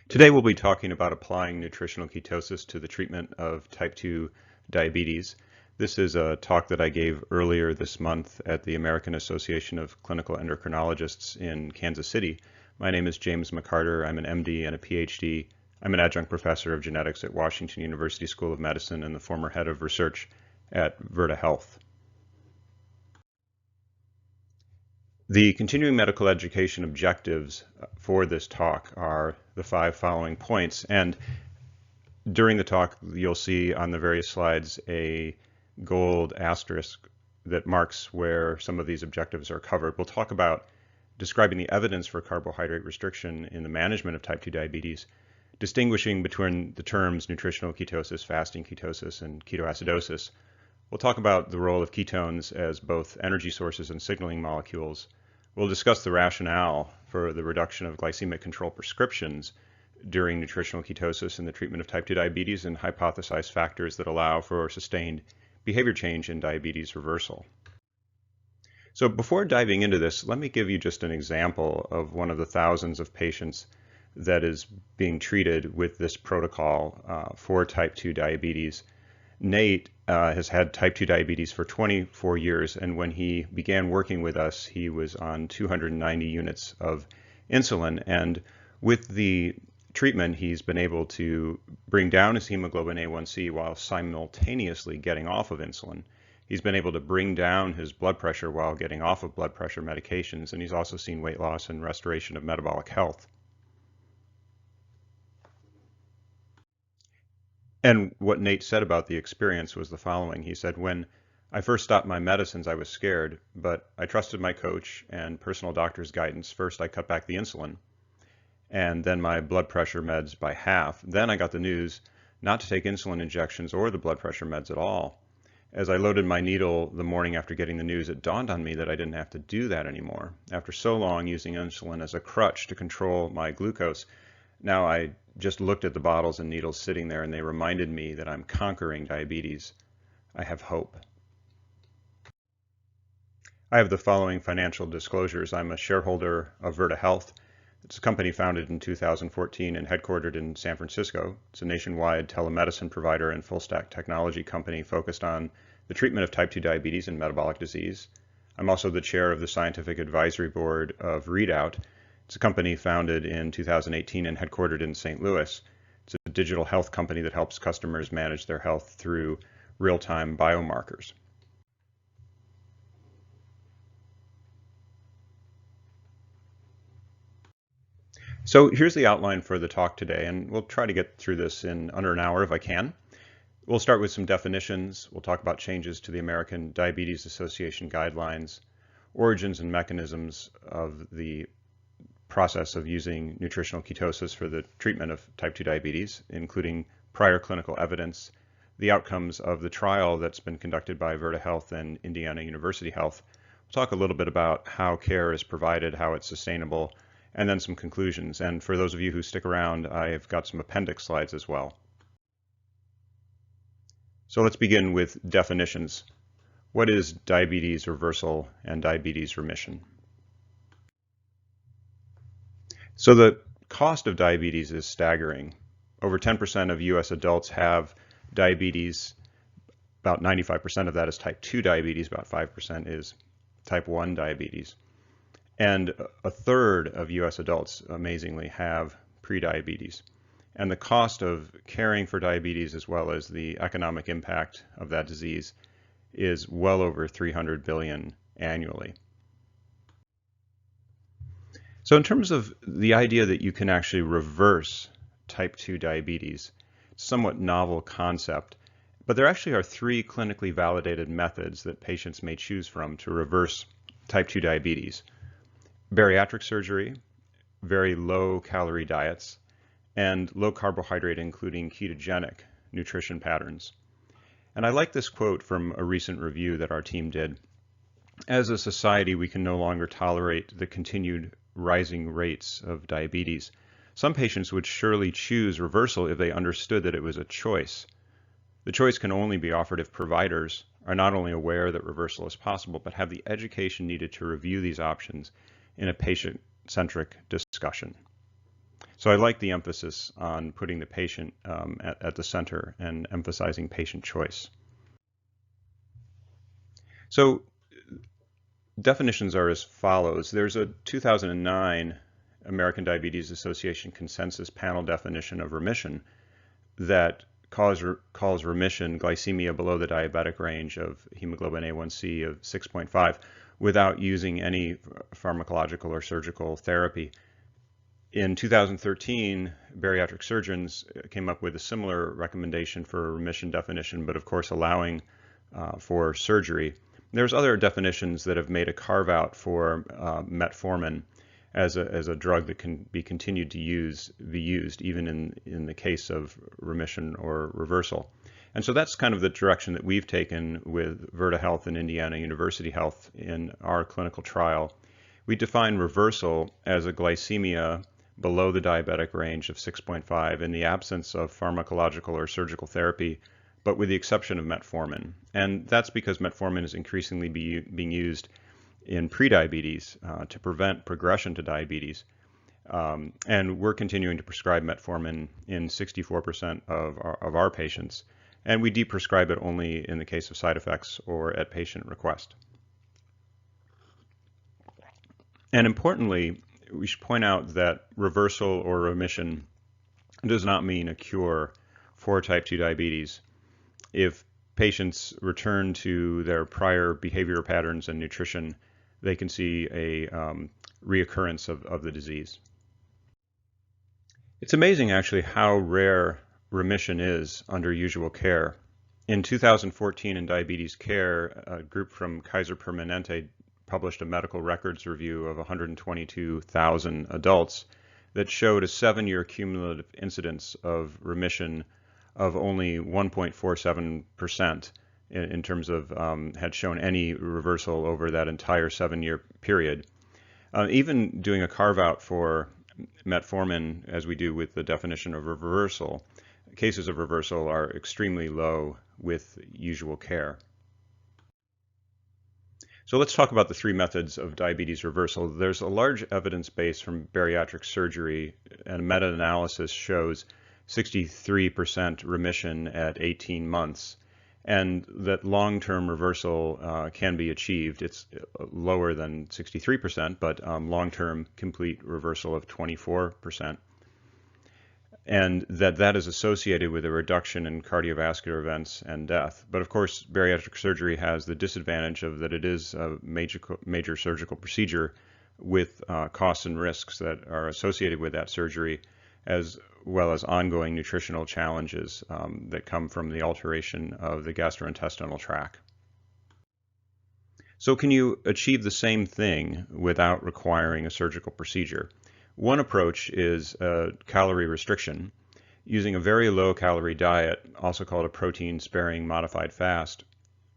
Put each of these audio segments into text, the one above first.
Today we'll be talking about applying nutritional ketosis to the treatment of type 2 diabetes. This is a talk that I gave earlier this month at the American Association of Clinical Endocrinologists in Kansas City. My name is James McCarter. I'm an MD and a PhD. I'm an adjunct professor of genetics at Washington University School of Medicine and the former head of research at Virta Health. The continuing medical education objectives for this talk are the 5 following points, and during the talk you'll see on the various slides a gold asterisk that marks where some of these objectives are covered. We'll talk about describing the evidence for carbohydrate restriction in the management of type 2 diabetes, distinguishing between the terms nutritional ketosis, fasting ketosis, and ketoacidosis. We'll talk about the role of ketones as both energy sources and signaling molecules. We'll discuss the rationale for the reduction of glycemic control prescriptions during nutritional ketosis in the treatment of type 2 diabetes and hypothesize factors that allow for sustained behavior change in diabetes reversal. So before diving into this, let me give you just an example of one of the thousands of patients that is being treated with this protocol for type 2 diabetes. Nate has had type 2 diabetes for 24 years, and when he began working with us, he was on 290 units of insulin. And with the treatment, he's been able to bring down his hemoglobin A1C while simultaneously getting off of insulin. He's been able to bring down his blood pressure while getting off of blood pressure medications, and he's also seen weight loss and restoration of metabolic health. And what Nate said about the experience was the following. He said, when I first stopped my medicines, I was scared, but I trusted my coach and personal doctor's guidance. First, I cut back the insulin and then my blood pressure meds by half. Then I got the news not to take insulin injections or the blood pressure meds at all. As I loaded my needle the morning after getting the news, it dawned on me that I didn't have to do that anymore. After so long using insulin as a crutch to control my glucose, now I just looked at the bottles and needles sitting there and they reminded me that I'm conquering diabetes. I have hope. I have the following financial disclosures. I'm a shareholder of Virta Health. It's a company founded in 2014 and headquartered in San Francisco. It's a nationwide telemedicine provider and full-stack technology company focused on the treatment of type 2 diabetes and metabolic disease. I'm also the chair of the scientific advisory board of Readout. It's a company founded in 2018 and headquartered in St. Louis. It's a digital health company that helps customers manage their health through real-time biomarkers. So here's the outline for the talk today, and we'll try to get through this in under an hour if I can. We'll start with some definitions. We'll talk about changes to the American Diabetes Association guidelines, origins and mechanisms of the process of using nutritional ketosis for the treatment of type 2 diabetes, including prior clinical evidence, the outcomes of the trial that's been conducted by Virta Health and Indiana University Health. We'll talk a little bit about how care is provided, how it's sustainable, and then some conclusions. And for those of you who stick around, I've got some appendix slides as well. So let's begin with definitions. What is diabetes reversal and diabetes remission? So the cost of diabetes is staggering. Over 10% of US adults have diabetes. About 95% of that is type 2 diabetes, about 5% is type 1 diabetes. And a third of US adults, amazingly, have prediabetes. And the cost of caring for diabetes as well as the economic impact of that disease is well over $300 billion annually. So in terms of the idea that you can actually reverse type 2 diabetes, it's a somewhat novel concept, but there actually are 3 clinically validated methods that patients may choose from to reverse type 2 diabetes: bariatric surgery, very low calorie diets, and low carbohydrate including ketogenic nutrition patterns. And I like this quote from a recent review that our team did. As a society, we can no longer tolerate the continued rising rates of diabetes. Some patients would surely choose reversal if they understood that it was a choice. The choice can only be offered if providers are not only aware that reversal is possible, but have the education needed to review these options in a patient-centric discussion. So I like the emphasis on putting the patient at the center and emphasizing patient choice. So definitions are as follows. There's a 2009 American Diabetes Association consensus panel definition of remission that calls remission glycemia below the diabetic range of hemoglobin A1C of 6.5 without using any pharmacological or surgical therapy. In 2013, bariatric surgeons came up with a similar recommendation for a remission definition, but of course allowing for surgery. There's other definitions that have made a carve out for metformin as a drug that can be continued to be used even in the case of remission or reversal. And so that's kind of the direction that we've taken with Virta Health and Indiana University Health in our clinical trial. We define reversal as a glycemia below the diabetic range of 6.5 in the absence of pharmacological or surgical therapy, but with the exception of metformin. And that's because metformin is increasingly being used in prediabetes to prevent progression to diabetes. And we're continuing to prescribe metformin in 64% of our patients. And we deprescribe it only in the case of side effects or at patient request. And importantly, we should point out that reversal or remission does not mean a cure for type 2 diabetes. If patients return to their prior behavior patterns and nutrition, they can see a reoccurrence of the disease. It's amazing actually how rare remission is under usual care. In 2014 in Diabetes Care, a group from Kaiser Permanente published a medical records review of 122,000 adults that showed a 7-year cumulative incidence of remission of only 1.47% in terms of had shown any reversal over that entire 7-year period. Even doing a carve out for metformin, as we do with the definition of reversal, cases of reversal are extremely low with usual care. So let's talk about the 3 methods of diabetes reversal. There's a large evidence base from bariatric surgery, and a meta-analysis shows 63% remission at 18 months, and that long-term reversal can be achieved. It's lower than 63%, but long-term complete reversal of 24%. And that is associated with a reduction in cardiovascular events and death. But of course, bariatric surgery has the disadvantage of that it is a major surgical procedure with costs and risks that are associated with that surgery, as well as ongoing nutritional challenges that come from the alteration of the gastrointestinal tract. So can you achieve the same thing without requiring a surgical procedure? One approach is calorie restriction, using a very low calorie diet, also called a protein sparing modified fast,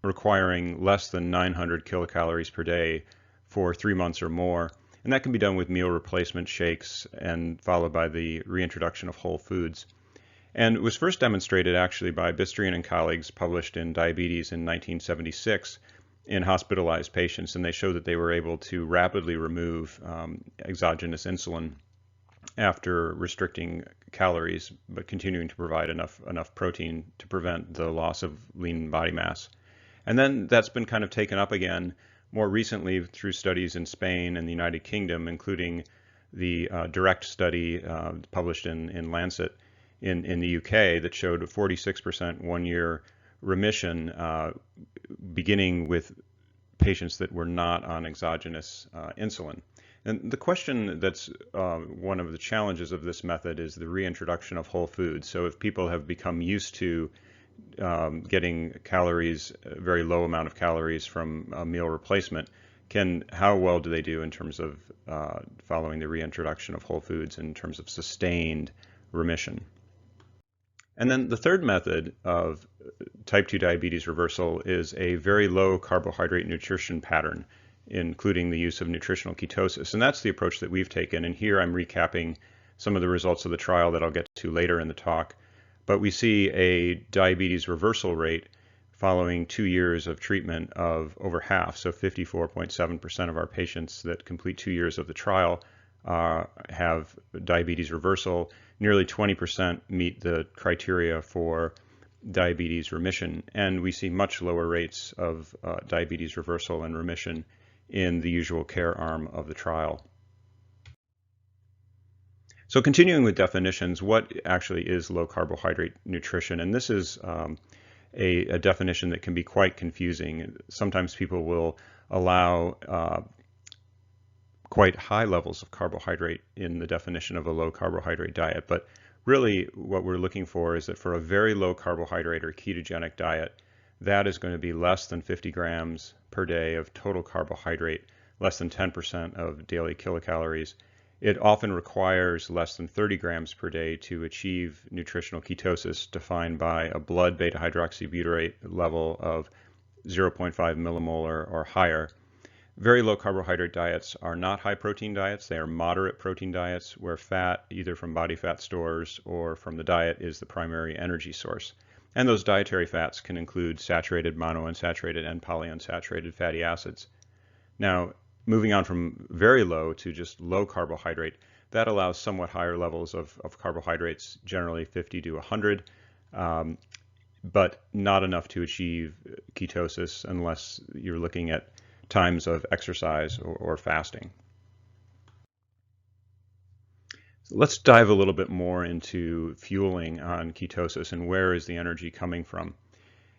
requiring less than 900 kilocalories per day for 3 months or more. And that can be done with meal replacement shakes and followed by the reintroduction of whole foods. And it was first demonstrated actually by Bistrian and colleagues, published in Diabetes in 1976 in hospitalized patients, and they showed that they were able to rapidly remove exogenous insulin after restricting calories, but continuing to provide enough protein to prevent the loss of lean body mass. And then that's been kind of taken up again more recently through studies in Spain and the United Kingdom, including the direct study published in Lancet in the UK that showed a 46% 1-year remission beginning with patients that were not on exogenous insulin. And the question that's one of the challenges of this method is the reintroduction of whole foods. So if people have become used to getting calories, a very low amount of calories from a meal replacement, how well do they do in terms of following the reintroduction of whole foods in terms of sustained remission? And then the third method of type 2 diabetes reversal is a very low carbohydrate nutrition pattern, including the use of nutritional ketosis. And that's the approach that we've taken. And here I'm recapping some of the results of the trial that I'll get to later in the talk. But we see a diabetes reversal rate following 2 years of treatment of over half, so 54.7% of our patients that complete 2 years of the trial have diabetes reversal. Nearly 20% meet the criteria for diabetes remission, and we see much lower rates of diabetes reversal and remission in the usual care arm of the trial. So continuing with definitions, what actually is low carbohydrate nutrition? And this is a definition that can be quite confusing. Sometimes people will allow quite high levels of carbohydrate in the definition of a low carbohydrate diet, but really what we're looking for is that for a very low carbohydrate or ketogenic diet, that is going to be less than 50 grams per day of total carbohydrate, less than 10% of daily kilocalories. It often requires less than 30 grams per day to achieve nutritional ketosis, defined by a blood beta-hydroxybutyrate level of 0.5 millimolar or higher. Very low carbohydrate diets are not high protein diets. They are moderate protein diets where fat, either from body fat stores or from the diet, is the primary energy source. And those dietary fats can include saturated, monounsaturated, and polyunsaturated fatty acids. Now, moving on from very low to just low carbohydrate, that allows somewhat higher levels of carbohydrates, generally 50 to 100, but not enough to achieve ketosis unless you're looking at times of exercise or fasting. So let's dive a little bit more into fueling on ketosis and where is the energy coming from.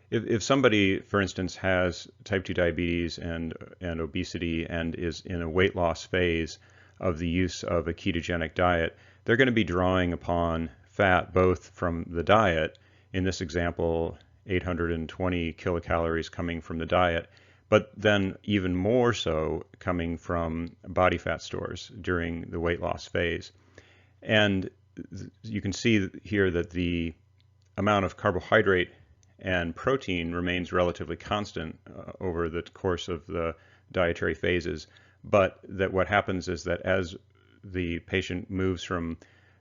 If somebody, for instance, has type 2 diabetes and obesity and is in a weight loss phase of the use of a ketogenic diet, they're going to be drawing upon fat both from the diet, in this example 820 kilocalories coming from the diet, but then even more so coming from body fat stores during the weight loss phase. And you can see here that the amount of carbohydrate and protein remains relatively constant over the course of the dietary phases, but that what happens is that as the patient moves from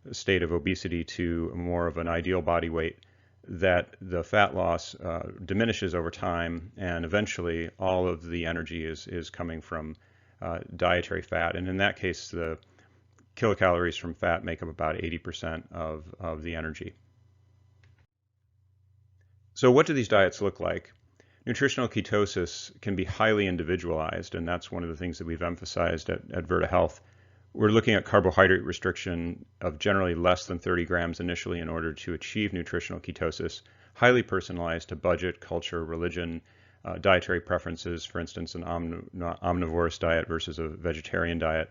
a state of obesity to more of an ideal body weight, that the fat loss diminishes over time, and eventually all of the energy is coming from dietary fat. And in that case, the kilocalories from fat make up about 80% of the energy. So what do these diets look like? Nutritional ketosis can be highly individualized, and that's one of the things that we've emphasized at Virta Health. We're looking at carbohydrate restriction of generally less than 30 grams initially in order to achieve nutritional ketosis, highly personalized to budget, culture, religion, dietary preferences, for instance, an omnivorous diet versus a vegetarian diet.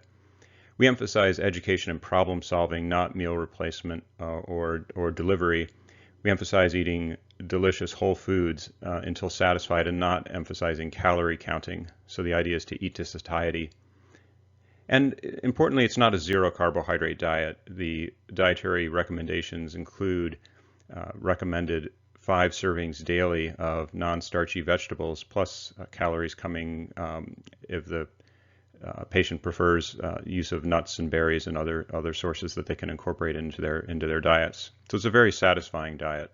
We emphasize education and problem solving, not meal replacement or delivery. We emphasize eating delicious whole foods until satisfied and not emphasizing calorie counting. So the idea is to eat to satiety. And importantly, it's not a zero carbohydrate diet. The dietary recommendations include recommended 5 servings daily of non-starchy vegetables, plus calories coming if the patient prefers use of nuts and berries and other sources that they can incorporate into their diets. So it's a very satisfying diet.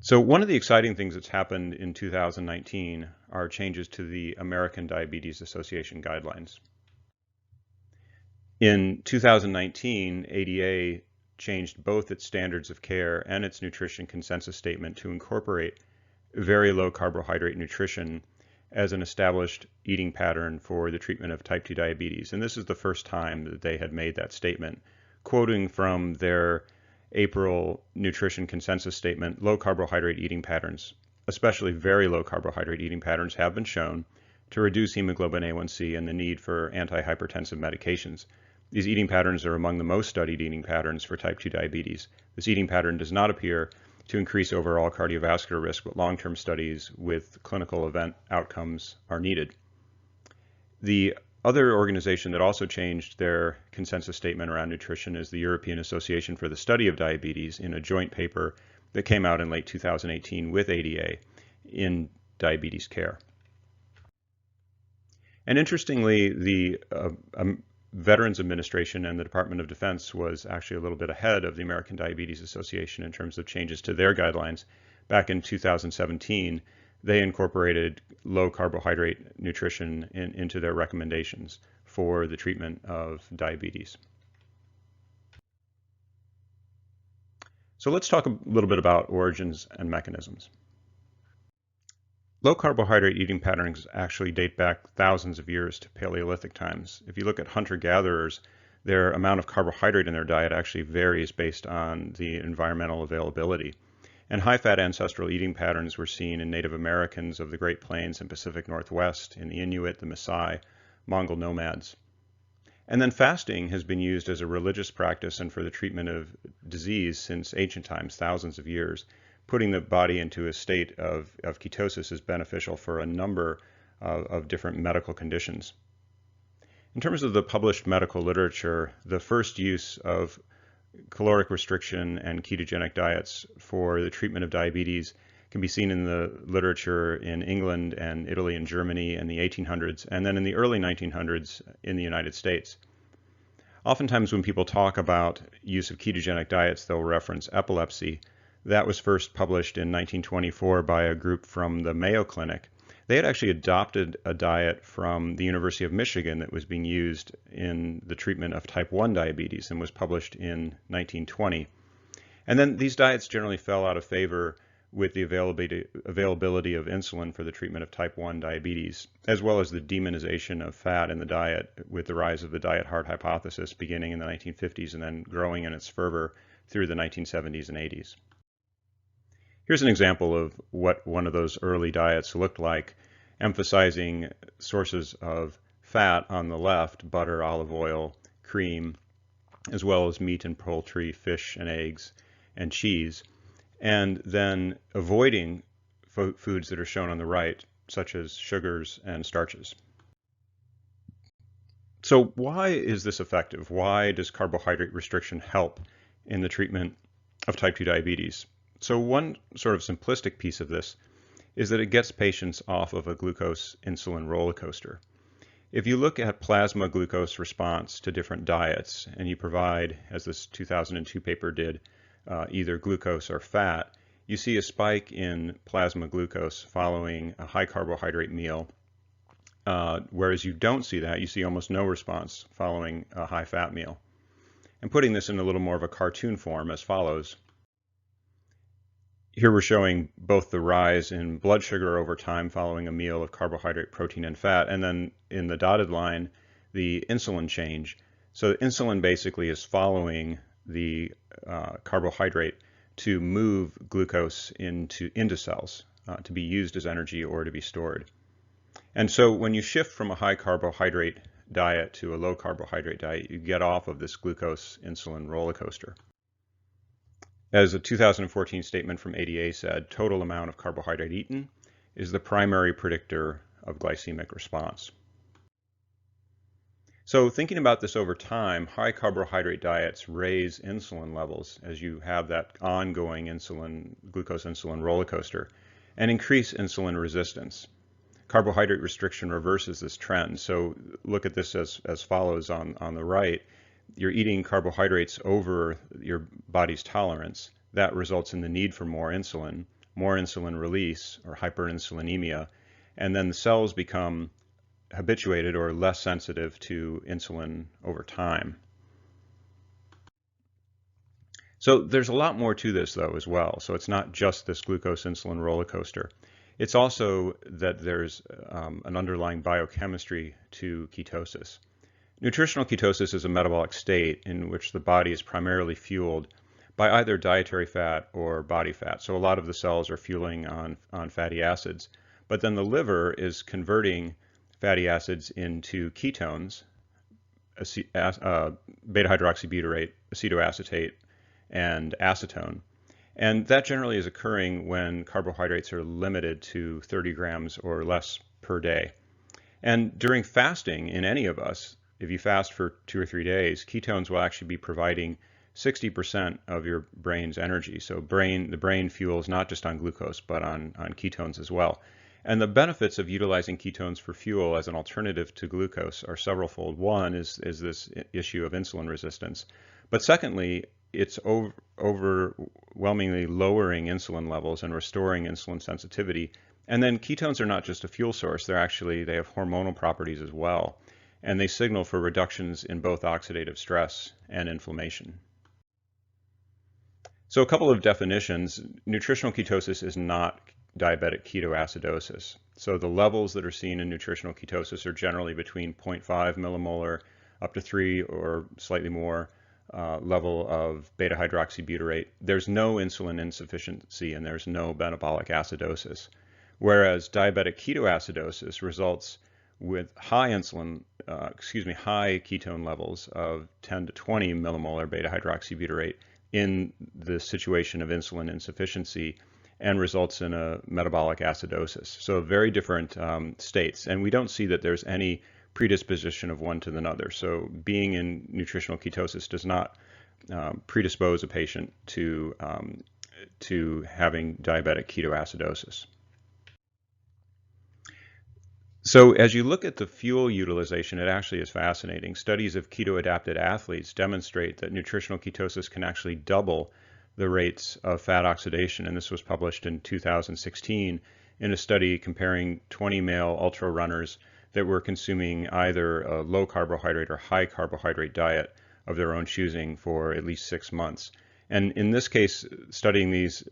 So one of the exciting things that's happened in 2019 are changes to the American Diabetes Association guidelines. In 2019, ADA changed both its standards of care and its nutrition consensus statement to incorporate very low carbohydrate nutrition as an established eating pattern for the treatment of type 2 diabetes. And this is the first time that they had made that statement. Quoting from their April nutrition consensus statement, low carbohydrate eating patterns, especially very low carbohydrate eating patterns, have been shown to reduce hemoglobin A1C and the need for antihypertensive medications. These eating patterns are among the most studied eating patterns for type 2 diabetes. This eating pattern does not appear to increase overall cardiovascular risk, but long-term studies with clinical event outcomes are needed. The other organization that also changed their consensus statement around nutrition is the European Association for the Study of Diabetes, in a joint paper that came out in late 2018 with ADA in diabetes care. And interestingly, the Veterans Administration and the Department of Defense was actually a little bit ahead of the American Diabetes Association in terms of changes to their guidelines. Back in 2017, they incorporated low carbohydrate nutrition into their recommendations for the treatment of diabetes. So let's talk a little bit about origins and mechanisms. Low carbohydrate eating patterns actually date back thousands of years to Paleolithic times. If you look at hunter-gatherers, their amount of carbohydrate in their diet actually varies based on the environmental availability. And high-fat ancestral eating patterns were seen in Native Americans of the Great Plains and Pacific Northwest, in the Inuit, the Maasai, Mongol nomads. And then fasting has been used as a religious practice and for the treatment of disease since ancient times, thousands of years. Putting the body into a state of ketosis is beneficial for a number of different medical conditions. In terms of the published medical literature, the first use of caloric restriction and ketogenic diets for the treatment of diabetes can be seen in the literature in England and Italy and Germany in the 1800s, and then in the early 1900s in the United States. Oftentimes when people talk about use of ketogenic diets, they'll reference epilepsy. That was first published in 1924 by a group from the Mayo Clinic. They had actually adopted a diet from the University of Michigan that was being used in the treatment of type 1 diabetes and was published in 1920. And then these diets generally fell out of favor with the availability of insulin for the treatment of type 1 diabetes, as well as the demonization of fat in the diet with the rise of the diet heart hypothesis beginning in the 1950s and then growing in its fervor through the 1970s and 80s. Here's an example of what one of those early diets looked like, emphasizing sources of fat on the left, butter, olive oil, cream, as well as meat and poultry, fish and eggs, and cheese, and then avoiding foods that are shown on the right, such as sugars and starches. So why is this effective? Why does carbohydrate restriction help in the treatment of type 2 diabetes? So one sort of simplistic piece of this is that it gets patients off of a glucose insulin roller coaster. If you look at plasma glucose response to different diets and you provide, as this 2002 paper did, either glucose or fat, you see a spike in plasma glucose following a high carbohydrate meal, whereas you don't see that. You see almost no response following a high fat meal. And putting this in a little more of a cartoon form as follows. Here we're showing both the rise in blood sugar over time following a meal of carbohydrate, protein, and fat, and then in the dotted line, the insulin change. So insulin basically is following the carbohydrate to move glucose into cells to be used as energy or to be stored. And so when you shift from a high carbohydrate diet to a low carbohydrate diet, you get off of this glucose insulin roller coaster. As a 2014 statement from AACE said, total amount of carbohydrate eaten is the primary predictor of glycemic response. So thinking about this over time, high carbohydrate diets raise insulin levels as you have that ongoing glucose insulin roller coaster, and increase insulin resistance. Carbohydrate restriction reverses this trend. So look at this as follows on the right. You're eating carbohydrates over your body's tolerance. That results in the need for more insulin release or hyperinsulinemia, and then the cells become habituated or less sensitive to insulin over time. So there's a lot more to this though as well. So it's not just this glucose insulin roller coaster. It's also that there's an underlying biochemistry to ketosis. Nutritional ketosis is a metabolic state in which the body is primarily fueled by either dietary fat or body fat. So a lot of the cells are fueling on fatty acids, but then the liver is converting fatty acids into ketones, beta-hydroxybutyrate, acetoacetate, and acetone. And that generally is occurring when carbohydrates are limited to 30 grams or less per day. And during fasting in any of us, if you fast for 2 or 3 days, ketones will actually be providing 60% of your brain's energy. So the brain fuels not just on glucose, but on ketones as well. And the benefits of utilizing ketones for fuel as an alternative to glucose are severalfold. One is this issue of insulin resistance. But secondly, it's overwhelmingly lowering insulin levels and restoring insulin sensitivity And then ketones are not just a fuel source, they have hormonal properties as well, and they signal for reductions in both oxidative stress and inflammation. So a couple of definitions. Nutritional ketosis is not diabetic ketoacidosis. So the levels that are seen in nutritional ketosis are generally between 0.5 millimolar up to 3 or slightly more level of beta hydroxybutyrate. There's no insulin insufficiency and there's no metabolic acidosis. Whereas diabetic ketoacidosis results with high ketone levels of 10 to 20 millimolar beta hydroxybutyrate in the situation of insulin insufficiency and results in a metabolic acidosis. So very different states. And we don't see that there's any predisposition of one to the other. So being in nutritional ketosis does not predispose a patient to having diabetic ketoacidosis. So as you look at the fuel utilization, it actually is fascinating. Studies of keto-adapted athletes demonstrate that nutritional ketosis can actually double the rates of fat oxidation, and this was published in 2016 in a study comparing 20 male ultra runners that were consuming either a low carbohydrate or high carbohydrate diet of their own choosing for at least 6 months. And in this case, studying these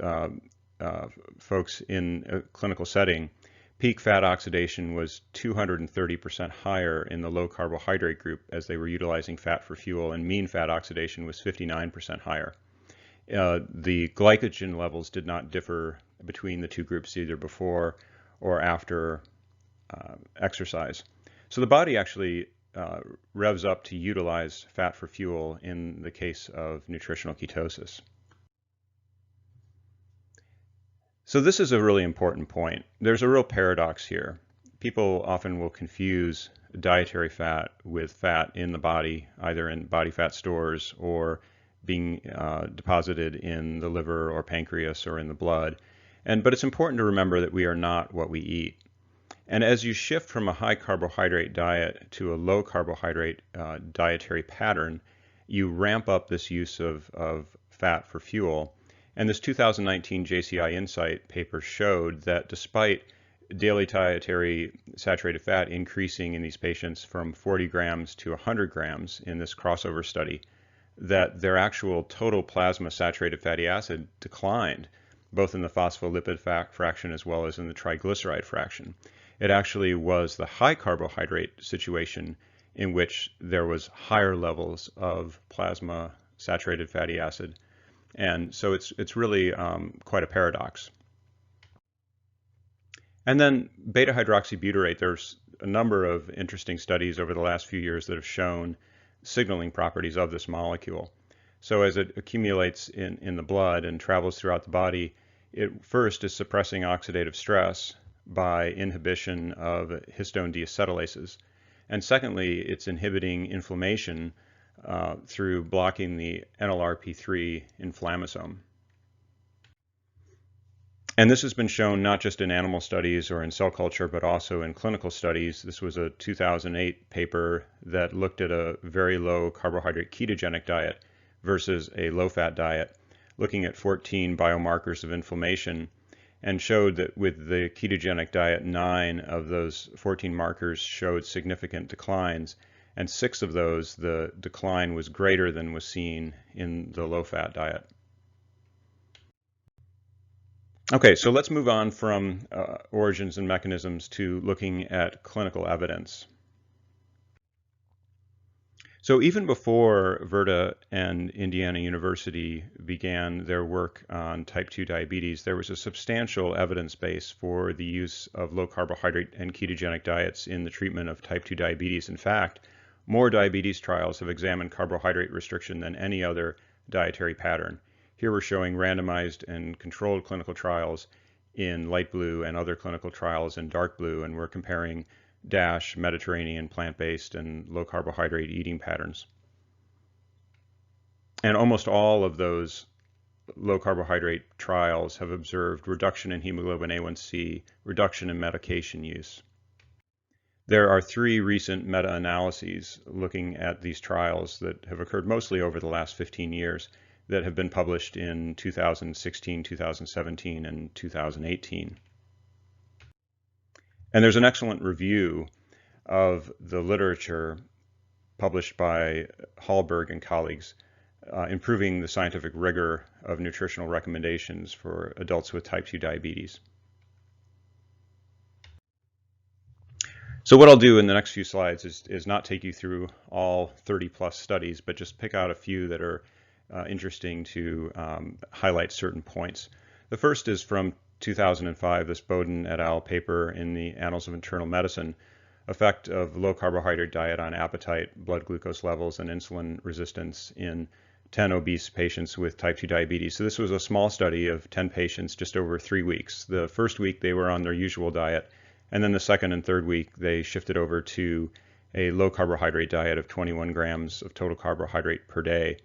folks in a clinical setting, peak fat oxidation was 230% higher in the low carbohydrate group as they were utilizing fat for fuel, and mean fat oxidation was 59% higher. The glycogen levels did not differ between the two groups either before or after exercise. So the body actually revs up to utilize fat for fuel in the case of nutritional ketosis. So this is a really important point. There's a real paradox here. People often will confuse dietary fat with fat in the body, either in body fat stores or being deposited in the liver or pancreas or in the blood. But it's important to remember that we are not what we eat. And as you shift from a high carbohydrate diet to a low carbohydrate dietary pattern, you ramp up this use of fat for fuel. And this 2019 JCI Insight paper showed that despite daily dietary saturated fat increasing in these patients from 40 grams to 100 grams in this crossover study, that their actual total plasma saturated fatty acid declined, both in the phospholipid fraction as well as in the triglyceride fraction. It actually was the high carbohydrate situation in which there was higher levels of plasma saturated fatty acid. And so it's really quite a paradox. And then beta hydroxybutyrate, there's a number of interesting studies over the last few years that have shown signaling properties of this molecule. So as it accumulates in the blood and travels throughout the body, it first is suppressing oxidative stress by inhibition of histone deacetylases. And secondly, it's inhibiting inflammation through blocking the NLRP3 inflammasome. And this has been shown not just in animal studies or in cell culture, but also in clinical studies. This was a 2008 paper that looked at a very low carbohydrate ketogenic diet versus a low-fat diet, looking at 14 biomarkers of inflammation, and showed that with the ketogenic diet, 9 of those 14 markers showed significant declines, and 6 of those, the decline was greater than was seen in the low-fat diet. Okay, so let's move on from origins and mechanisms to looking at clinical evidence. So even before Virta and Indiana University began their work on type 2 diabetes, there was a substantial evidence base for the use of low carbohydrate and ketogenic diets in the treatment of type 2 diabetes. In fact, more diabetes trials have examined carbohydrate restriction than any other dietary pattern. Here we're showing randomized and controlled clinical trials in light blue and other clinical trials in dark blue, and we're comparing DASH, Mediterranean, plant-based, and low carbohydrate eating patterns. And almost all of those low carbohydrate trials have observed reduction in hemoglobin A1C, reduction in medication use. There are 3 recent meta-analyses looking at these trials that have occurred mostly over the last 15 years that have been published in 2016, 2017, and 2018. And there's an excellent review of the literature published by Hallberg and colleagues, improving the scientific rigor of nutritional recommendations for adults with type 2 diabetes. So what I'll do in the next few slides is not take you through all 30 plus studies, but just pick out a few that are interesting to highlight certain points. The first is from 2005, this Bowden et al. Paper in the Annals of Internal Medicine, effect of low carbohydrate diet on appetite, blood glucose levels, and insulin resistance in 10 obese patients with type 2 diabetes. So this was a small study of 10 patients just over 3 weeks. The first week they were on their usual diet, and then the second and third week they shifted over to a low carbohydrate diet of 21 grams of total carbohydrate per day.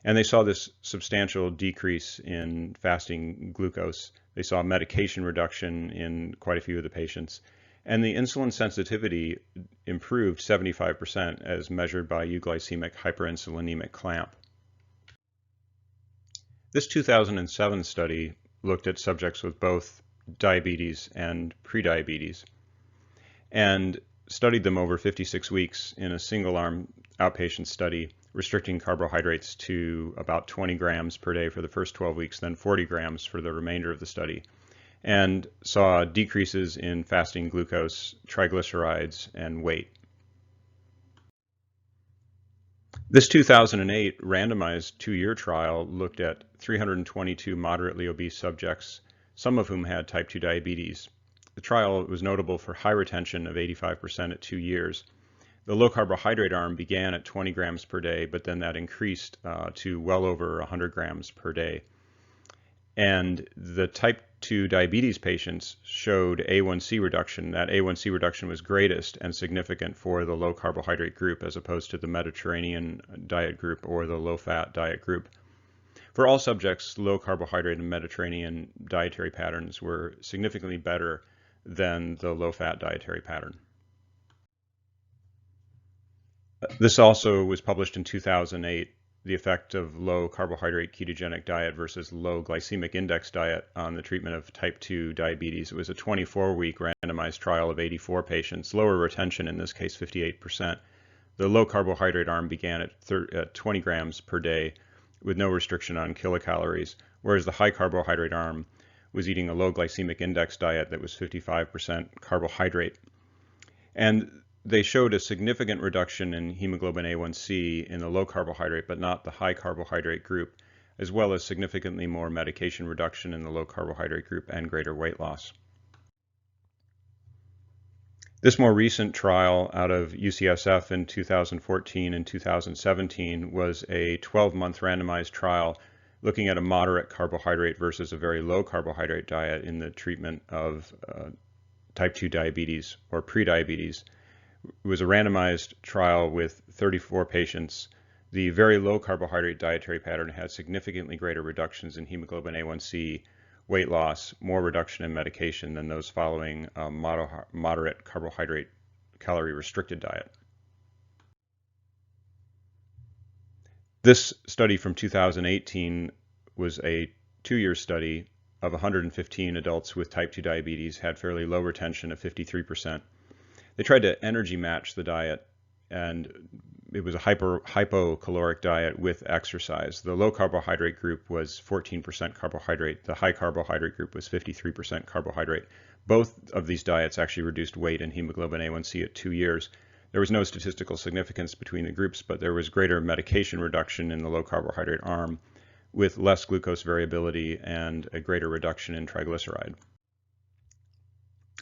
And they saw this substantial decrease in fasting glucose. They saw medication reduction in quite a few of the patients. And the insulin sensitivity improved 75% as measured by euglycemic hyperinsulinemic clamp. This 2007 study looked at subjects with both diabetes and prediabetes and studied them over 56 weeks in a single-arm outpatient study, restricting carbohydrates to about 20 grams per day for the first 12 weeks, then 40 grams for the remainder of the study, and saw decreases in fasting glucose, triglycerides, and weight. This 2008 randomized 2-year trial looked at 322 moderately obese subjects, some of whom had type 2 diabetes. The trial was notable for high retention of 85% at 2 years. The low carbohydrate arm began at 20 grams per day, but then that increased to well over 100 grams per day. And the type 2 diabetes patients showed A1C reduction. That A1C reduction was greatest and significant for the low carbohydrate group as opposed to the Mediterranean diet group or the low fat diet group. For all subjects, low carbohydrate and Mediterranean dietary patterns were significantly better than the low fat dietary pattern. This also was published in 2008, the effect of low carbohydrate ketogenic diet versus low glycemic index diet on the treatment of type 2 diabetes. It was a 24-week randomized trial of 84 patients, lower retention in this case 58%. The low carbohydrate arm began at 20 grams per day with no restriction on kilocalories, whereas the high carbohydrate arm was eating a low glycemic index diet that was 55% carbohydrate. And they showed a significant reduction in hemoglobin A1C in the low carbohydrate but not the high carbohydrate group, as well as significantly more medication reduction in the low carbohydrate group and greater weight loss. This more recent trial out of UCSF in 2014 and 2017 was a 12-month randomized trial looking at a moderate carbohydrate versus a very low carbohydrate diet in the treatment of type 2 diabetes or prediabetes. It was a randomized trial with 34 patients. The very low carbohydrate dietary pattern had significantly greater reductions in hemoglobin A1C, weight loss, more reduction in medication than those following a moderate carbohydrate calorie restricted diet. This study from 2018 was a 2-year study of 115 adults with type 2 diabetes, had fairly low retention of 53%. They tried to energy match the diet, and it was a hypocaloric diet with exercise. The low carbohydrate group was 14% carbohydrate. The high carbohydrate group was 53% carbohydrate. Both of these diets actually reduced weight and hemoglobin A1C at 2 years. There was no statistical significance between the groups, but there was greater medication reduction in the low carbohydrate arm with less glucose variability and a greater reduction in triglyceride.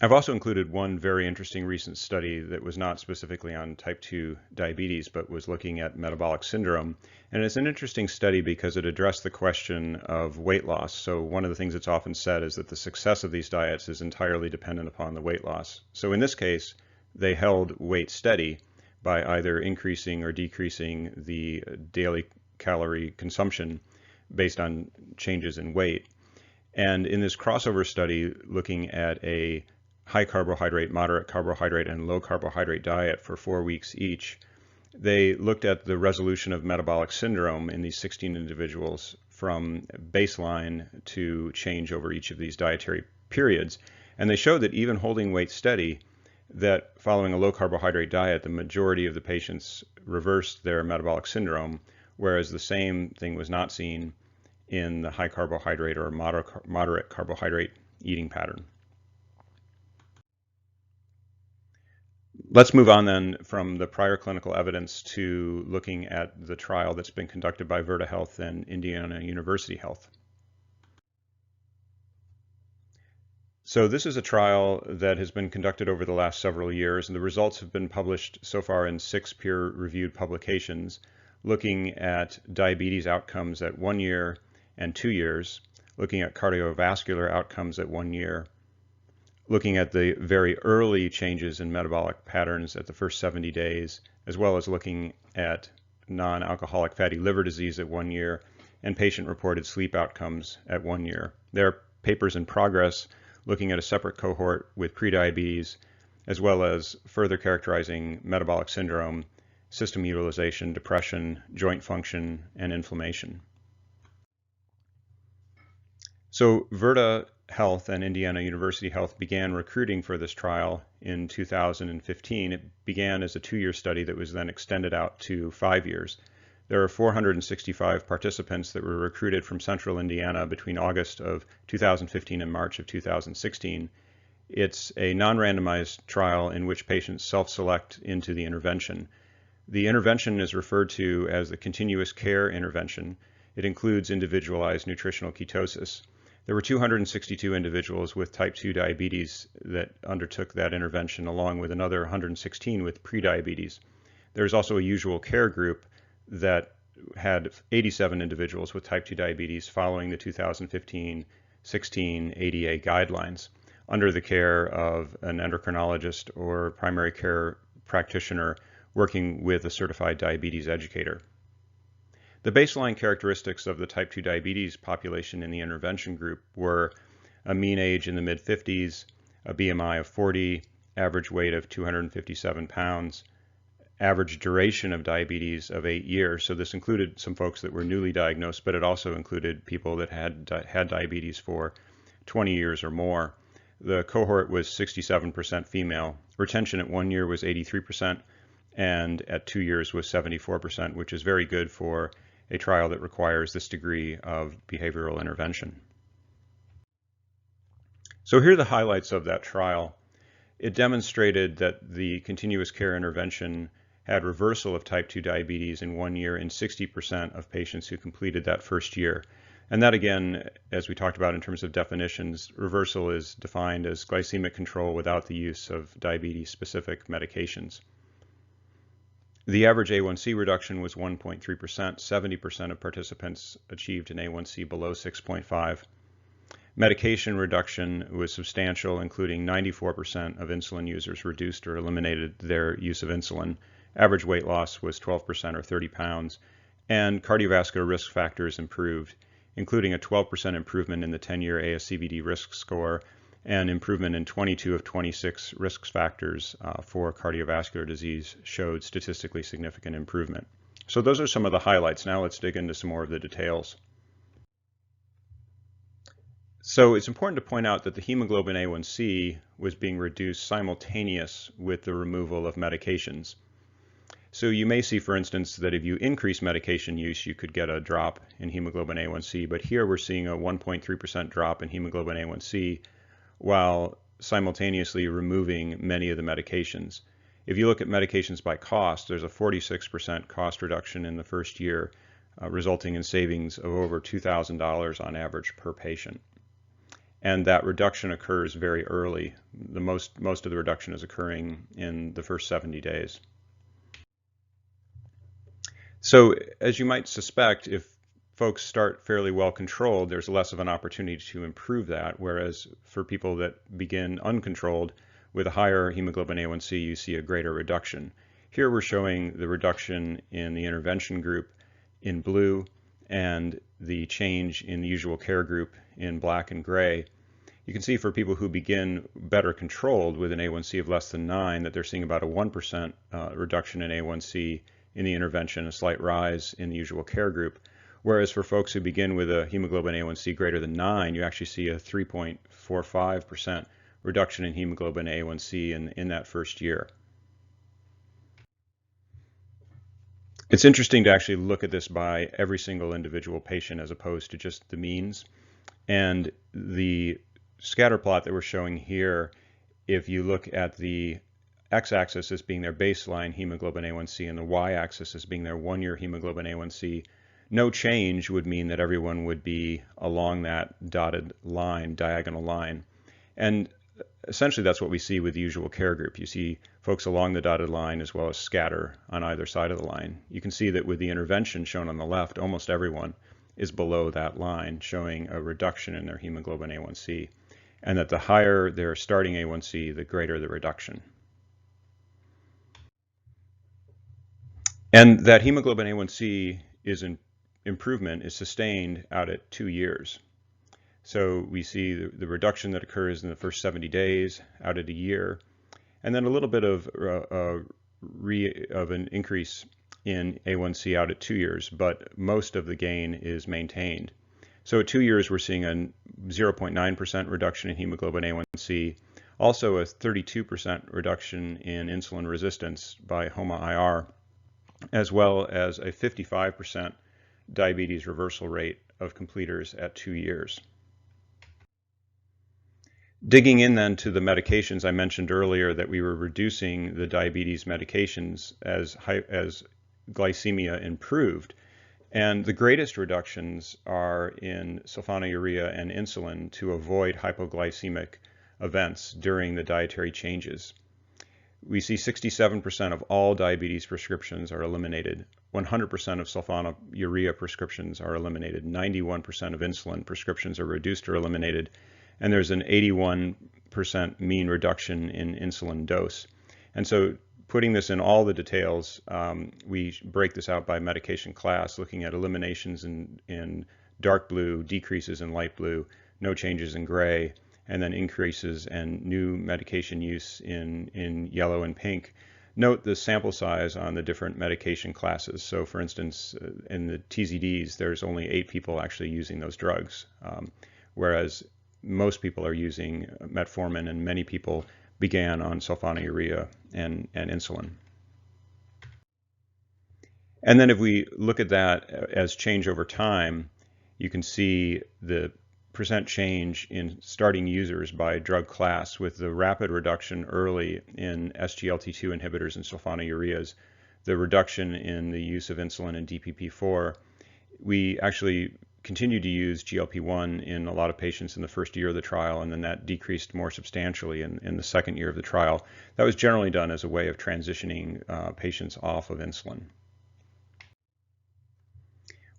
I've also included one very interesting recent study that was not specifically on type 2 diabetes, but was looking at metabolic syndrome. And it's an interesting study because it addressed the question of weight loss. So one of the things that's often said is that the success of these diets is entirely dependent upon the weight loss. So in this case, they held weight steady by either increasing or decreasing the daily calorie consumption based on changes in weight. And in this crossover study, looking at a high carbohydrate, moderate carbohydrate, and low carbohydrate diet for 4 weeks each, they looked at the resolution of metabolic syndrome in these 16 individuals from baseline to change over each of these dietary periods. And they showed that even holding weight steady, that following a low carbohydrate diet, the majority of the patients reversed their metabolic syndrome, whereas the same thing was not seen in the high carbohydrate or moderate carbohydrate eating pattern. Let's move on then from the prior clinical evidence to looking at the trial that's been conducted by Virta Health and Indiana University Health. So this is a trial that has been conducted over the last several years, and the results have been published so far in 6 peer-reviewed publications looking at diabetes outcomes at 1 year and 2 years, looking at cardiovascular outcomes at 1 year, looking at the very early changes in metabolic patterns at the first 70 days, as well as looking at non-alcoholic fatty liver disease at 1 year, and patient-reported sleep outcomes at 1 year. There are papers in progress looking at a separate cohort with prediabetes, as well as further characterizing metabolic syndrome, system utilization, depression, joint function, and inflammation. So Virta Health and Indiana University Health began recruiting for this trial in 2015. It began as a 2-year study that was then extended out to 5 years. There are 465 participants that were recruited from central Indiana between August of 2015 and March of 2016. It's a non-randomized trial in which patients self-select into the intervention. The intervention is referred to as the continuous care intervention. It includes individualized nutritional ketosis. There were 262 individuals with type 2 diabetes that undertook that intervention, along with another 116 with prediabetes. There's also a usual care group that had 87 individuals with type 2 diabetes following the 2015-16 ADA guidelines under the care of an endocrinologist or primary care practitioner working with a certified diabetes educator. The baseline characteristics of the type 2 diabetes population in the intervention group were a mean age in the mid-50s, a BMI of 40, average weight of 257 pounds, average duration of diabetes of 8 years. So this included some folks that were newly diagnosed, but it also included people that had diabetes for 20 years or more. The cohort was 67% female. Retention at 1 year was 83%, and at 2 years was 74%, which is very good for a trial that requires this degree of behavioral intervention. So here are the highlights of that trial. It demonstrated that the continuous care intervention had reversal of type 2 diabetes in 1 year in 60% of patients who completed that first year. And that, again, as we talked about in terms of definitions, reversal is defined as glycemic control without the use of diabetes-specific medications. The average A1C reduction was 1.3%. 70% of participants achieved an A1C below 6.5. Medication reduction was substantial, including 94% of insulin users reduced or eliminated their use of insulin. Average weight loss was 12% or 30 pounds, and cardiovascular risk factors improved, including a 12% improvement in the 10-year ASCVD risk score and improvement in 22 of 26 risk factors for cardiovascular disease showed statistically significant improvement. So those are some of the highlights. Now let's dig into some more of the details. So it's important to point out that the hemoglobin A1C was being reduced simultaneous with the removal of medications. So you may see, for instance, that if you increase medication use, you could get a drop in hemoglobin A1C, but here we're seeing a 1.3% drop in hemoglobin A1C while simultaneously removing many of the medications. If you look at medications by cost, there's a 46% cost reduction in the first year, resulting in savings of over $2,000 on average per patient. And that reduction occurs very early. Most of the reduction is occurring in the first 70 days. So as you might suspect, if folks start fairly well controlled, there's less of an opportunity to improve that, whereas for people that begin uncontrolled with a higher hemoglobin A1C, you see a greater reduction. Here we're showing the reduction in the intervention group in blue and the change in the usual care group in black and gray. You can see for people who begin better controlled with an A1C of less than 9 that they're seeing about a 1% reduction in A1C in the intervention, a slight rise in the usual care group. Whereas for folks who begin with a hemoglobin A1C greater than 9, you actually see a 3.45% reduction in hemoglobin A1C in that first year. It's interesting to actually look at this by every single individual patient as opposed to just the means. And the scatter plot that we're showing here, if you look at the x-axis as being their baseline hemoglobin A1C and the y-axis as being their 1-year hemoglobin A1C, no change would mean that everyone would be along that dotted line, diagonal line. And essentially that's what we see with the usual care group. You see folks along the dotted line as well as scatter on either side of the line. You can see that with the intervention shown on the left, almost everyone is below that line, showing a reduction in their hemoglobin A1C, and that the higher their starting A1C, the greater the reduction. And that hemoglobin A1C improvement is sustained out at 2 years. So we see the reduction that occurs in the first 70 days out at a year, and then a little bit of an increase in A1C out at 2 years, but most of the gain is maintained. So at 2 years, we're seeing a 0.9% reduction in hemoglobin A1C, also a 32% reduction in insulin resistance by HOMA-IR, as well as a 55% diabetes reversal rate of completers at 2 years. Digging in then to the medications, I mentioned earlier that we were reducing the diabetes medications as glycemia improved. And the greatest reductions are in sulfonylurea and insulin to avoid hypoglycemic events during the dietary changes. We see 67% of all diabetes prescriptions are eliminated. 100% of sulfonylurea prescriptions are eliminated. 91% of insulin prescriptions are reduced or eliminated. And there's an 81% mean reduction in insulin dose. And so putting this in all the details, we break this out by medication class, looking at eliminations in dark blue, decreases in light blue, no changes in gray, and then increases and new medication use in yellow and pink. Note the sample size on the different medication classes. So for instance, in the TZDs, there's only 8 people actually using those drugs, whereas most people are using metformin, and many people began on sulfonylurea and insulin. And then if we look at that as change over time, you can see the percent change in starting users by drug class, with the rapid reduction early in SGLT2 inhibitors and sulfonylureas, the reduction in the use of insulin and DPP-4. We actually continued to use GLP-1 in a lot of patients in the first year of the trial, and then that decreased more substantially in the second year of the trial. That was generally done as a way of transitioning patients off of insulin.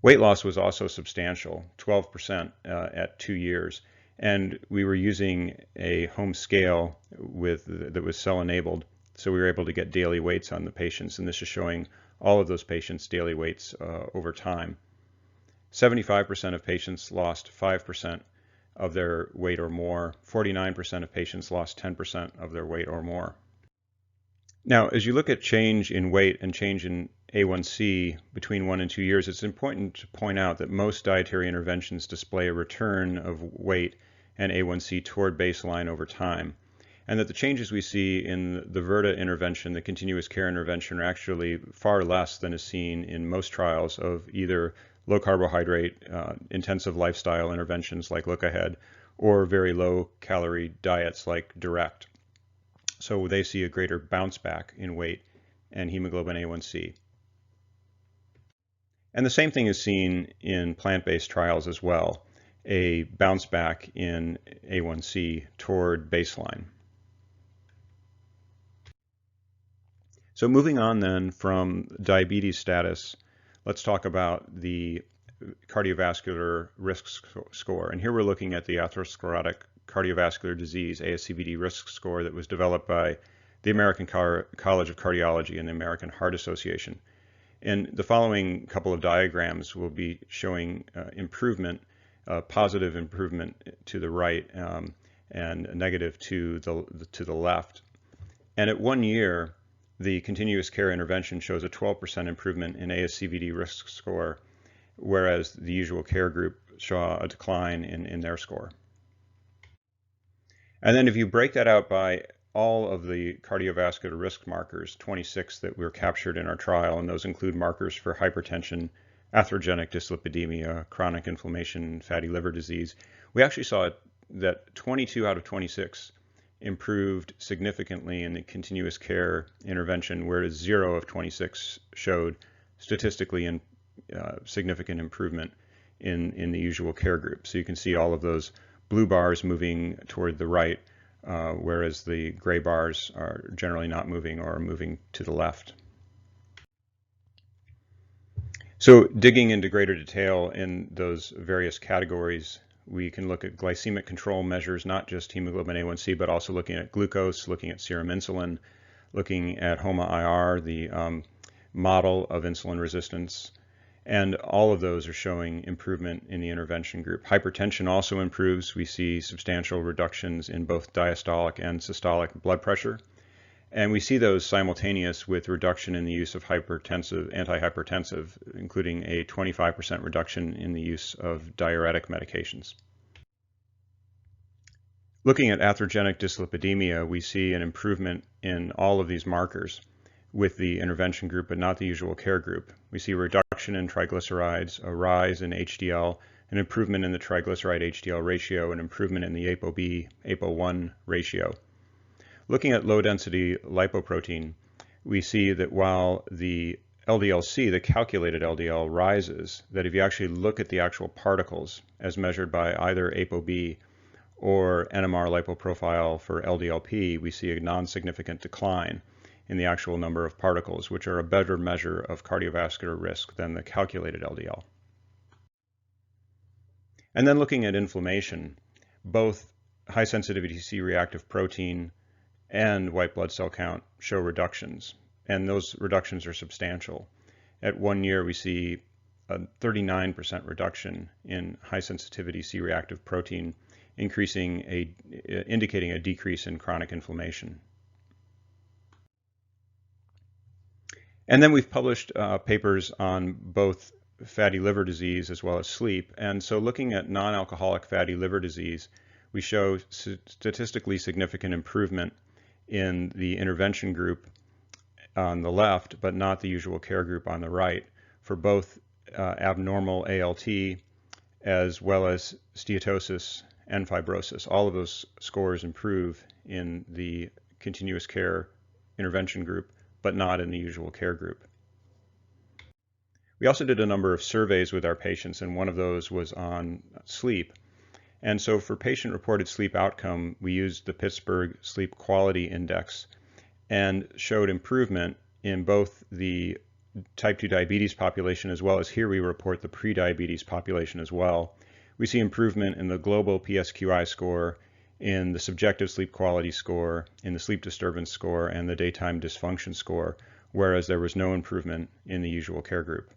Weight loss was also substantial, 12% at 2 years, and we were using a home scale that was cell-enabled, so we were able to get daily weights on the patients, and this is showing all of those patients' daily weights over time. 75% of patients lost 5% of their weight or more. 49% of patients lost 10% of their weight or more. Now, as you look at change in weight and change in A1C between 1 and 2 years, it's important to point out that most dietary interventions display a return of weight and A1C toward baseline over time, and that the changes we see in the Virta intervention, the continuous care intervention, are actually far less than is seen in most trials of either low carbohydrate, intensive lifestyle interventions like Look Ahead, or very low calorie diets like Direct. So they see a greater bounce back in weight and hemoglobin A1C. And the same thing is seen in plant-based trials as well, a bounce back in A1C toward baseline. So moving on then from diabetes status, let's talk about the cardiovascular risk score. And here we're looking at the atherosclerotic cardiovascular disease, ASCVD risk score, that was developed by the American College of Cardiology and the American Heart Association. And the following couple of diagrams will be showing improvement, positive improvement to the right and negative to the left. And at 1 year, the continuous care intervention shows a 12% improvement in ASCVD risk score, whereas the usual care group saw a decline in their score. And then if you break that out by all of the cardiovascular risk markers, 26 that were captured in our trial, and those include markers for hypertension, atherogenic dyslipidemia, chronic inflammation, fatty liver disease, we actually saw that 22 out of 26 improved significantly in the continuous care intervention, whereas 0 of 26 showed statistically significant improvement in the usual care group. So you can see all of those blue bars moving toward the right, whereas the gray bars are generally not moving or moving to the left. So digging into greater detail in those various categories, we can look at glycemic control measures, not just hemoglobin A1C, but also looking at glucose, looking at serum insulin, looking at HOMA-IR, the model of insulin resistance, and all of those are showing improvement in the intervention group. Hypertension also improves. We see substantial reductions in both diastolic and systolic blood pressure. And we see those simultaneous with reduction in the use of antihypertensive, including a 25% reduction in the use of diuretic medications. Looking at atherogenic dyslipidemia, we see an improvement in all of these markers with the intervention group, but not the usual care group. We see a reduction in triglycerides, a rise in HDL, an improvement in the triglyceride-HDL ratio, an improvement in the ApoB, APO1 ratio. Looking at low-density lipoprotein, we see that while the LDL-C, the calculated LDL, rises, that if you actually look at the actual particles as measured by either ApoB or NMR lipoprofile for LDL-P, we see a non-significant decline in the actual number of particles, which are a better measure of cardiovascular risk than the calculated LDL. And then looking at inflammation, both high-sensitivity C-reactive protein and white blood cell count show reductions, and those reductions are substantial. At 1 year, we see a 39% reduction in high-sensitivity C-reactive protein, indicating a decrease in chronic inflammation. And then we've published papers on both fatty liver disease as well as sleep. And so looking at non-alcoholic fatty liver disease, we show statistically significant improvement in the intervention group on the left, but not the usual care group on the right, for both abnormal ALT as well as steatosis and fibrosis. All of those scores improve in the continuous care intervention group, but not in the usual care group. We also did a number of surveys with our patients, and one of those was on sleep. And so for patient-reported sleep outcome, we used the Pittsburgh Sleep Quality Index and showed improvement in both the type 2 diabetes population as well as here we report the pre-diabetes population as well. We see improvement in the global PSQI score, in the subjective sleep quality score, in the sleep disturbance score, and the daytime dysfunction score, whereas there was no improvement in the usual care group.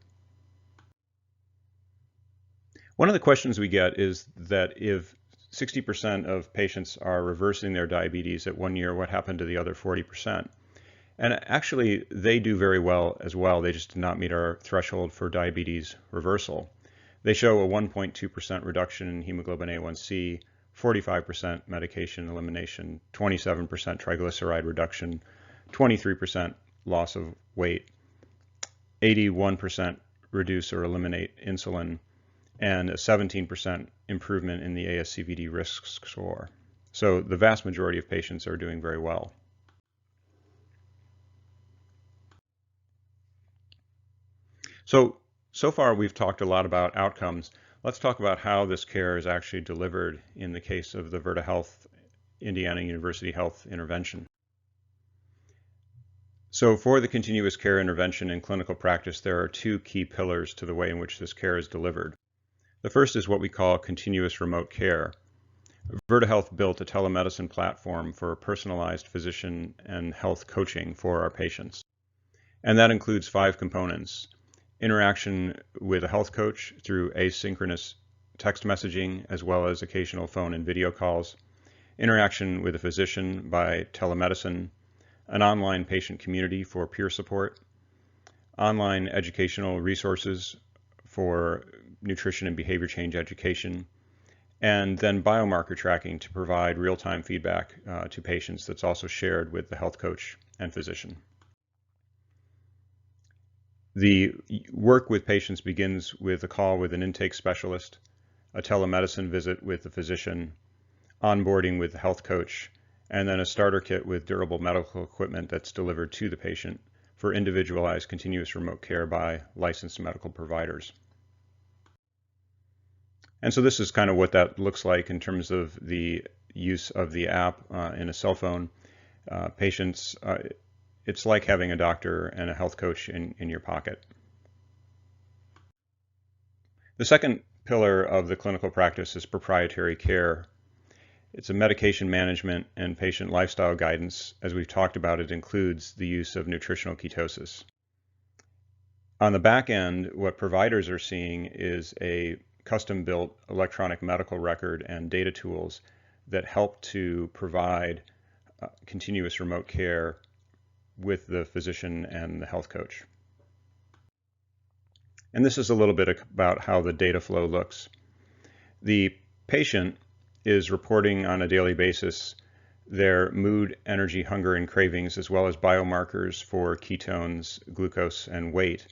One of the questions we get is that if 60% of patients are reversing their diabetes at 1 year, what happened to the other 40%? And actually, they do very well as well. They just did not meet our threshold for diabetes reversal. They show a 1.2% reduction in hemoglobin A1C, 45% medication elimination, 27% triglyceride reduction, 23% loss of weight, 81% reduce or eliminate insulin, and a 17% improvement in the ASCVD risk score. So the vast majority of patients are doing very well. So far we've talked a lot about outcomes. Let's talk about how this care is actually delivered in the case of the Virta Health, Indiana University Health intervention. So for the continuous care intervention in clinical practice, there are two key pillars to the way in which this care is delivered. The first is what we call continuous remote care. Virta Health built a telemedicine platform for personalized physician and health coaching for our patients. And that includes 5 components: interaction with a health coach through asynchronous text messaging, as well as occasional phone and video calls, interaction with a physician by telemedicine, an online patient community for peer support, online educational resources for nutrition and behavior change education, and then biomarker tracking to provide real-time feedback to patients that's also shared with the health coach and physician. The work with patients begins with a call with an intake specialist, a telemedicine visit with the physician, onboarding with the health coach, and then a starter kit with durable medical equipment that's delivered to the patient for individualized continuous remote care by licensed medical providers. And so this is kind of what that looks like in terms of the use of the app in a cell phone. Patients, it's like having a doctor and a health coach in your pocket. The second pillar of the clinical practice is proprietary care. It's a medication management and patient lifestyle guidance. As we've talked about, it includes the use of nutritional ketosis. On the back end, what providers are seeing is a custom-built electronic medical record and data tools that help to provide continuous remote care with the physician and the health coach. And this is a little bit about how the data flow looks. The patient is reporting on a daily basis their mood, energy, hunger, and cravings, as well as biomarkers for ketones, glucose, and weight.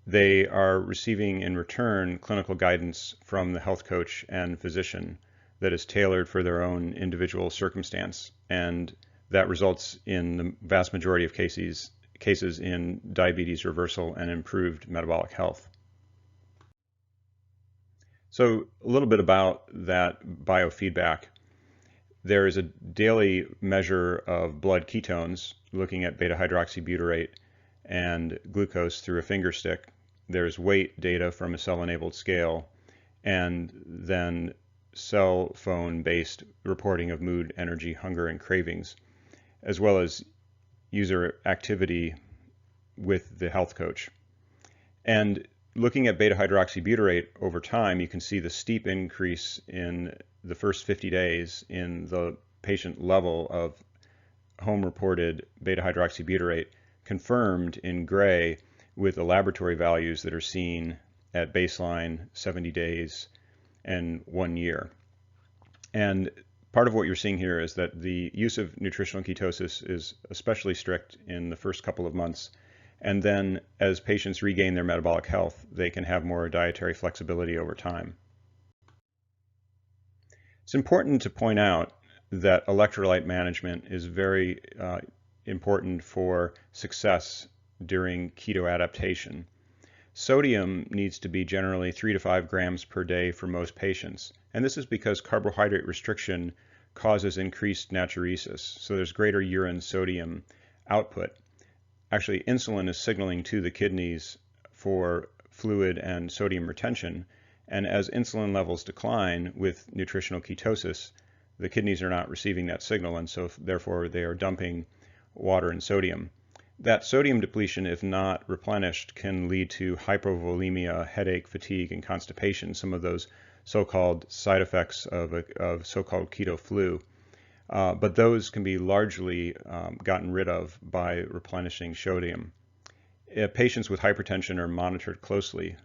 They are receiving in return clinical guidance from the health coach and physician that is tailored for their own individual circumstance, and that results in the vast majority of cases in diabetes reversal and improved metabolic health. So a little bit about that biofeedback. There is a daily measure of blood ketones looking at beta-hydroxybutyrate and glucose through a finger stick. There's weight data from a cell-enabled scale, and then cell phone-based reporting of mood, energy, hunger, and cravings, as well as user activity with the health coach. And looking at beta-hydroxybutyrate over time, you can see the steep increase in the first 50 days in the patient level of home-reported beta-hydroxybutyrate, confirmed in gray with the laboratory values that are seen at baseline, 70 days, and 1 year. And part of what you're seeing here is that the use of nutritional ketosis is especially strict in the first couple of months. And then as patients regain their metabolic health, they can have more dietary flexibility over time. It's important to point out that electrolyte management is very important for success during keto adaptation. Sodium needs to be generally 3 to 5 grams per day for most patients. And this is because carbohydrate restriction causes increased natriuresis. So there's greater urine sodium output. Actually, insulin is signaling to the kidneys for fluid and sodium retention. And as insulin levels decline with nutritional ketosis, the kidneys are not receiving that signal, and so therefore they are dumping water and sodium. That sodium depletion, if not replenished, can lead to hypovolemia, headache, fatigue, and constipation, some of those so-called side effects of so-called keto flu. But those can be largely gotten rid of by replenishing sodium. Patients with hypertension are monitored closely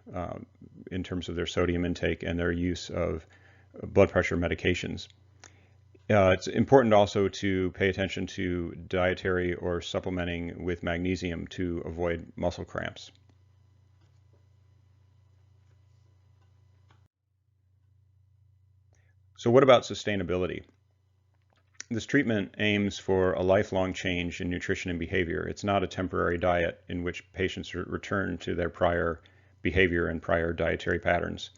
in terms of their sodium intake and their use of blood pressure medications. It's important also to pay attention to dietary or supplementing with magnesium to avoid muscle cramps. So what about sustainability? This treatment aims for a lifelong change in nutrition and behavior. It's not a temporary diet in which patients return to their prior behavior and prior dietary patterns.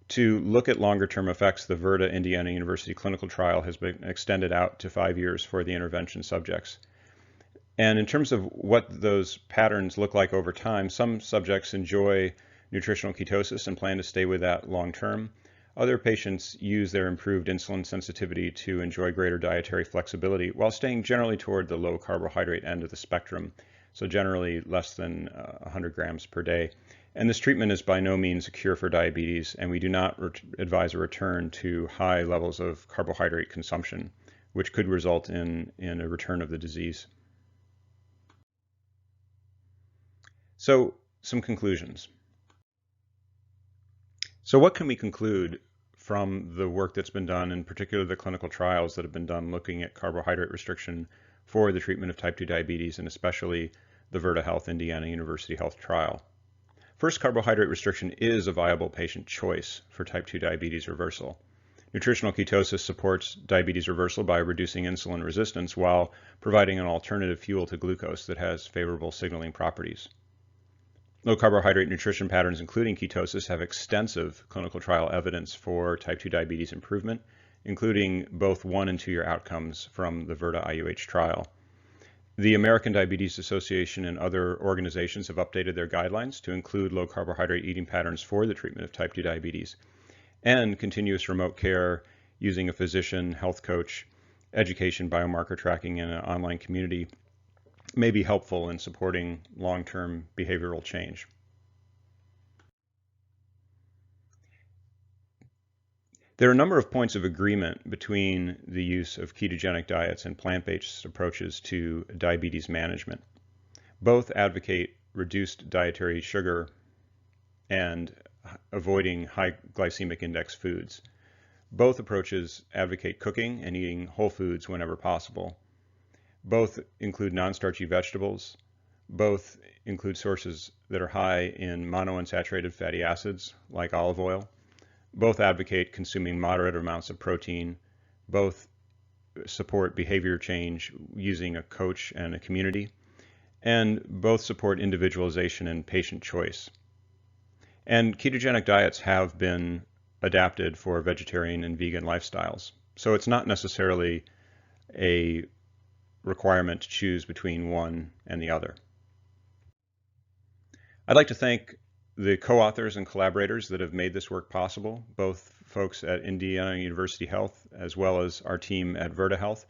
To look at longer-term effects, the Virta Indiana University clinical trial has been extended out to 5 years for the intervention subjects. And in terms of what those patterns look like over time, some subjects enjoy nutritional ketosis and plan to stay with that long-term. Other patients use their improved insulin sensitivity to enjoy greater dietary flexibility while staying generally toward the low carbohydrate end of the spectrum, so generally less than 100 grams per day. And this treatment is by no means a cure for diabetes, and we do not advise a return to high levels of carbohydrate consumption, which could result in a return of the disease. So, some conclusions. So what can we conclude from the work that's been done, in particular the clinical trials that have been done looking at carbohydrate restriction for the treatment of type 2 diabetes, and especially the Virta Health Indiana University Health trial. First, carbohydrate restriction is a viable patient choice for type 2 diabetes reversal. Nutritional ketosis supports diabetes reversal by reducing insulin resistance while providing an alternative fuel to glucose that has favorable signaling properties. Low carbohydrate nutrition patterns, including ketosis, have extensive clinical trial evidence for type 2 diabetes improvement, including both 1 and 2 year outcomes from the Virta IUH trial. The American Diabetes Association and other organizations have updated their guidelines to include low carbohydrate eating patterns for the treatment of type 2 diabetes, and continuous remote care using a physician, health coach, education, biomarker tracking, and an online community may be helpful in supporting long-term behavioral change. There are a number of points of agreement between the use of ketogenic diets and plant-based approaches to diabetes management. Both advocate reduced dietary sugar and avoiding high glycemic index foods. Both approaches advocate cooking and eating whole foods whenever possible. Both include non-starchy vegetables. Both include sources that are high in monounsaturated fatty acids, like olive oil. Both advocate consuming moderate amounts of protein. Both support behavior change using a coach and a community. And both support individualization and patient choice. And ketogenic diets have been adapted for vegetarian and vegan lifestyles. So it's not necessarily a requirement to choose between one and the other. I'd like to thank the co-authors and collaborators that have made this work possible, both folks at Indiana University Health as well as our team at Virta Health,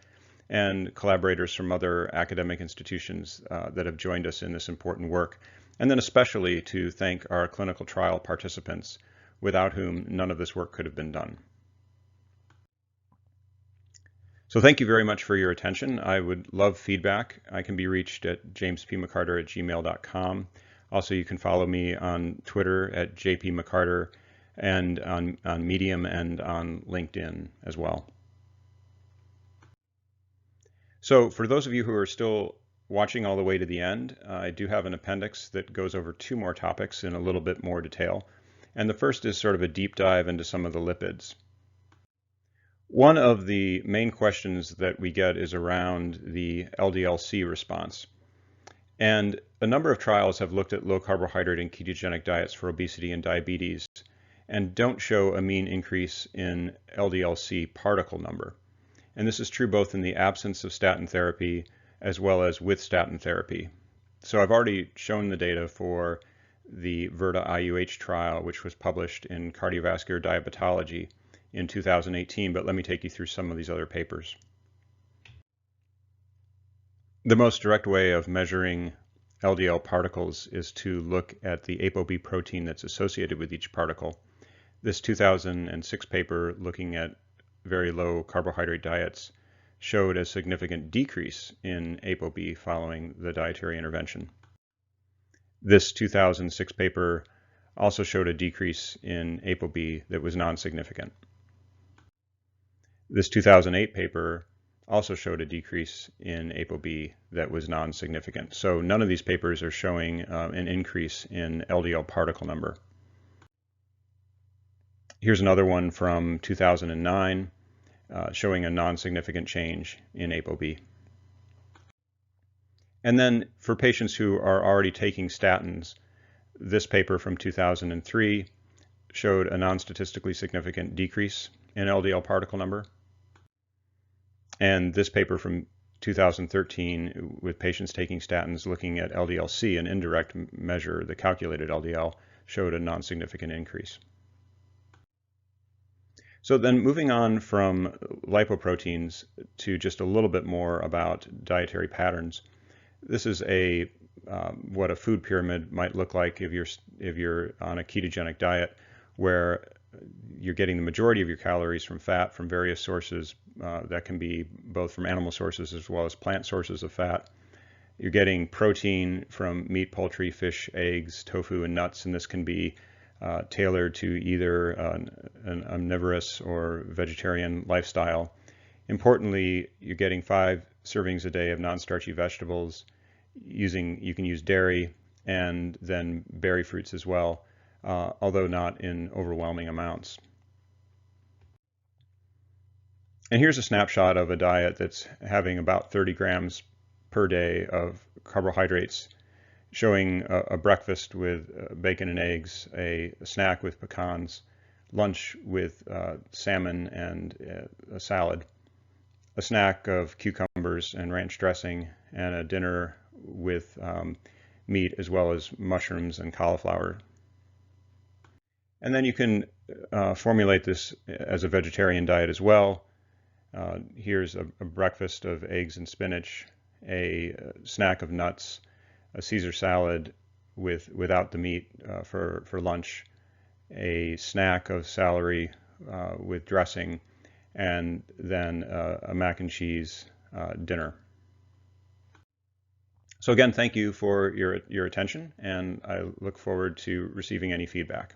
and collaborators from other academic institutions that have joined us in this important work. And then especially to thank our clinical trial participants, without whom none of this work could have been done. So thank you very much for your attention. I would love feedback. I can be reached at jamespmccarter@gmail.com. Also, you can follow me on Twitter at jpmccarter, and on Medium and on LinkedIn as well. So for those of you who are still watching all the way to the end, I do have an appendix that goes over 2 more topics in a little bit more detail. And the first is sort of a deep dive into some of the lipids. One of the main questions that we get is around the LDL-C response. And a number of trials have looked at low carbohydrate and ketogenic diets for obesity and diabetes and don't show a mean increase in LDL-C particle number. And this is true both in the absence of statin therapy as well as with statin therapy. So I've already shown the data for the Virta IUH trial, which was published in Cardiovascular Diabetology in 2018, but let me take you through some of these other papers. The most direct way of measuring LDL particles is to look at the ApoB protein that's associated with each particle. This 2006 paper looking at very low carbohydrate diets showed a significant decrease in ApoB following the dietary intervention. This 2006 paper also showed a decrease in ApoB that was non-significant. This 2008 paper also showed a decrease in ApoB that was non-significant. So none of these papers are showing an increase in LDL particle number. Here's another one from 2009 showing a non-significant change in ApoB. And then for patients who are already taking statins, this paper from 2003 showed a non-statistically significant decrease in LDL particle number. And this paper from 2013 with patients taking statins looking at LDL-C, an indirect measure, the calculated LDL, showed a non-significant increase. So then moving on from lipoproteins to just a little bit more about dietary patterns. This is a what a food pyramid might look like if you're on a ketogenic diet, where you're getting the majority of your calories from fat from various sources that can be both from animal sources as well as plant sources of fat. You're getting protein from meat, poultry, fish, eggs, tofu, and nuts, and this can be tailored to either an omnivorous or vegetarian lifestyle. Importantly, you're getting 5 servings a day of non-starchy vegetables. You can use dairy and then berry fruits as well, although not in overwhelming amounts. And here's a snapshot of a diet that's having about 30 grams per day of carbohydrates, showing a breakfast with bacon and eggs, a snack with pecans, lunch with salmon and a salad, a snack of cucumbers and ranch dressing, and a dinner with meat as well as mushrooms and cauliflower. And then you can formulate this as a vegetarian diet as well. Here's a breakfast of eggs and spinach, a snack of nuts, a Caesar salad without the meat for lunch, a snack of celery with dressing, and then a mac and cheese dinner. So again, thank you for your attention, and I look forward to receiving any feedback.